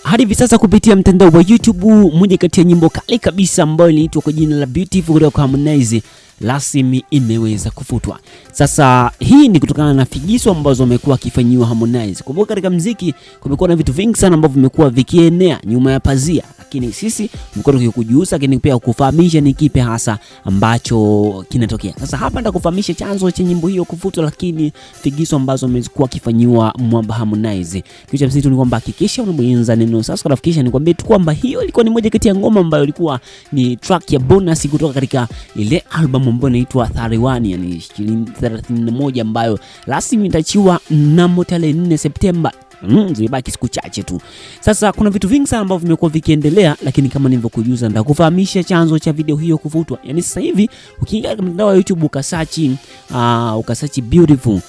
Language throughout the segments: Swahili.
Hadi hivi sasa kupitia mtandao wa YouTube, moja kati ya nyimbo kali kabisa ambayo inaitwa kwa jina la Beautiful kutoka Harmonize rasmi imeweza kufutwa. Sasa hii ni kutokana na figisu ambazo amekuwa akifanywa Harmonize. Kumbuka katika muziki kumekuwa na vitu vingi sana ambavyo vimekuwa vikienea nyuma ya pazia, lakini sisi tumekuwa tukikujuza, lakini pia kufahamisha ni kipi hasa ambacho kinatokea. Sasa hapa nitakufahamisha chanzo cha nyimbo hiyo kufutwa, lakini figisu ambazo amekuwa akifanywa mwamba Harmonize. Kitu cha msingi ni kwamba hakikisha unabonyeza neno subscribe, kisha nikwambie tu kwamba hiyo ilikuwa ni moja kati ya ngoma ambayo ilikuwa ni track ya bonus kutoka katika ile album ambayo inaitwa 31, yani 31, ambayo rasmi itachiwa mnamo tarehe 4 Septemba. Zimebaki siku chache tu. Sasa kuna vitu vingi sana ambavyo vimekuwa vikiendelea, lakini kama nilivyokujuza nitakufahamisha chanzo cha video hiyo kufutwa. Yani sasa hivi ukiingia katika mtandao wa YouTube ukasearch Beautiful,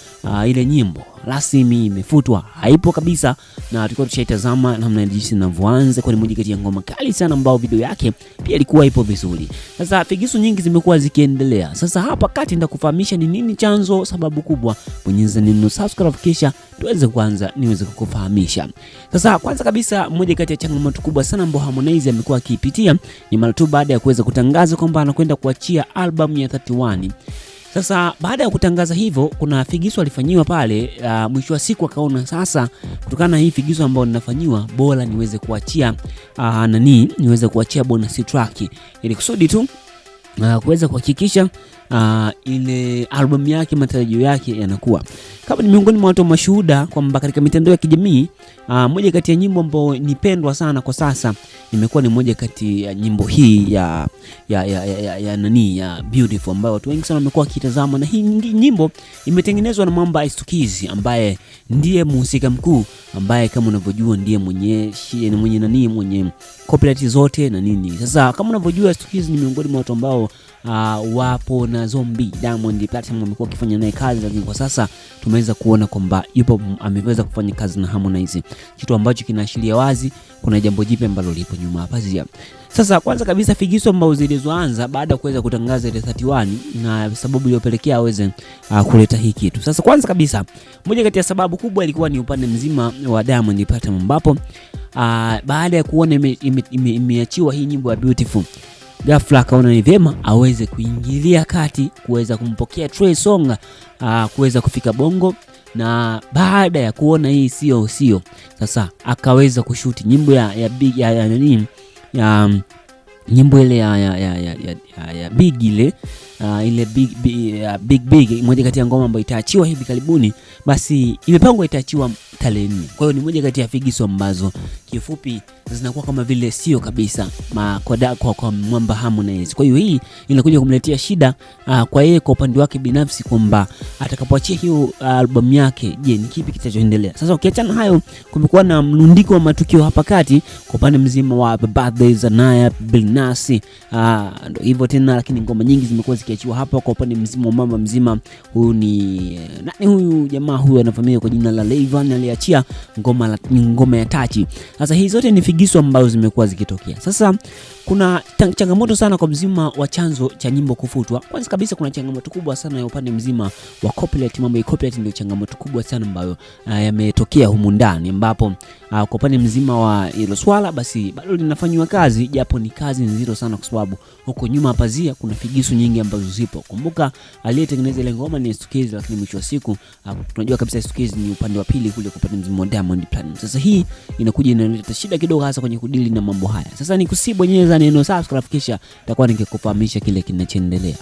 ile nyimbo rasmi imefutwa, haipo kabisa, na tulikuwa tushaitazama namna jinsi inavyoanza, kwa ni moja kati ya ngoma kali sana ambao video yake pia ilikuwa ipo vizuri. Sasa figisu nyingi zimekuwa zikiendelea. Sasa hapa kati nitakufahamisha ni nini chanzo, sababu kubwa. Bonyeza neno subscribe kisha tuweze kwanza niweze kukufahamisha. Sasa kwanza kabisa, moja kati ya changamoto kubwa sana ambao Harmonize amekuwa akipitia ni mara tu baada ya kuweza kutangaza kwamba anakwenda kuachia album ya 31. Sasa baada ya kutangaza hivyo, kuna figisu alifanyiwa pale, mwisho wa siku akaona sasa kutokana na hii figisu ambayo ninafanywa, bora niweze kuachia niweze kuachia bonus track ili kusudi tu kuweza kuhakikisha ile album yake, matarajio yake yanakuwa kama ni miongoni mwa watu mashuhuda kwamba katika mitandao ya kijamii, moja kati ya nyimbo ambayo nipendwa sana kwa sasa imekuwa ni moja kati ya nyimbo hii ya Beautiful, ambayo watu wengi sana wamekuwa wakitazama, na hii nyimbo imetengenezwa na Mwamba Istukiz ambaye ndiye mhusika mkuu, ambaye kama unavyojua ndiye mwenye copyright zote na nini. Sasa kama unavyojua Istukiz ni miongoni mwa watu ambao wapo na Zombie Diamond Platinum amekuwa akifanya naye kazi, lakini kwa sasa tumeweza kuona kwamba ameweza kufanya kazi na Harmonize, kitu ambacho kinaashiria wazi kuna jambo jipya ambalo lipo nyuma hapa pazia. Sasa kwanza kabisa, figisu ambazo zilizoanza baada ya kuweza kutangaza ile 31 na sababu iliyopelekea aweze kuleta hii kitu. Sasa kwanza kabisa, moja kati ya sababu kubwa ilikuwa ni upande mzima wa Diamond Platinum, ambapo baada ya kuona imeachiwa hii nyimbo ya Beautiful, ghafla akaona ni vyema aweze kuingilia kati kuweza kumpokea Trey Songz kuweza kufika Bongo, na baada ya kuona hii sio sasa akaweza kushuti nyimbo nyimbo ile ya Big ile Big, moja kati ya ngoma ambayo itaachiwa hivi karibuni, basi imepangwa itaachiwa tarehe 4. Kwa hiyo ni moja kati ya figisu ambazo kifupi zinakuwa kama vile sio kabisa kwa Mwamba Harmonize. Kwa hiyo hii inakuja kumletea shida kwa yeye kwa upande wake binafsi, kwamba atakapoachia hiyo album yake, je, ni kipi kitachoendelea? Sasa ukiachana hayo, kumekuwa na mlundiko wa matukio hapa kati kwa upande mzima wa birthday za Naya Bilnasi, ndio hivyo tena, lakini ngoma nyingi zimekuwa zikiachiwa hapa kwa upande mzima wa mama mzima. Huyu ni huyu jamaa huyu anafahamika kwa jina la Rayvanny, aliachia ngoma ya Tachi. Sasa hizi zote ni figisu ambazo zimekuwa zikitokea. Sasa kuna changamoto sana kwa mzima wa chanzo cha nyimbo kufutwa. Kwanza kabisa, kuna changamoto kubwa sana ya upande mzima wa copyright. Mambo ya copyright ndio changamoto kubwa sana ambayo yametokea humu ndani, ambapo kwa upande mzima wa hilo swala basi bado linafanywa kazi, japo ni kazi nzito sana, kwa sababu huko nyuma pazia kuna figisu nyingi ambazo zipo. Kumbuka aliyetengeneza ile ngoma ni Istukiz, lakini mwisho wa siku tunajua kabisa Istukiz ni upande wa pili kule kwa upande mzima wa Diamond Platinum. Sasa hii inakuja inaleta shida kidogo hasa kwenye kudili na mambo haya. Sasa ni kusibonyeza neno subscribe kisha nitakuwa nikikufahamisha kile kinachoendelea.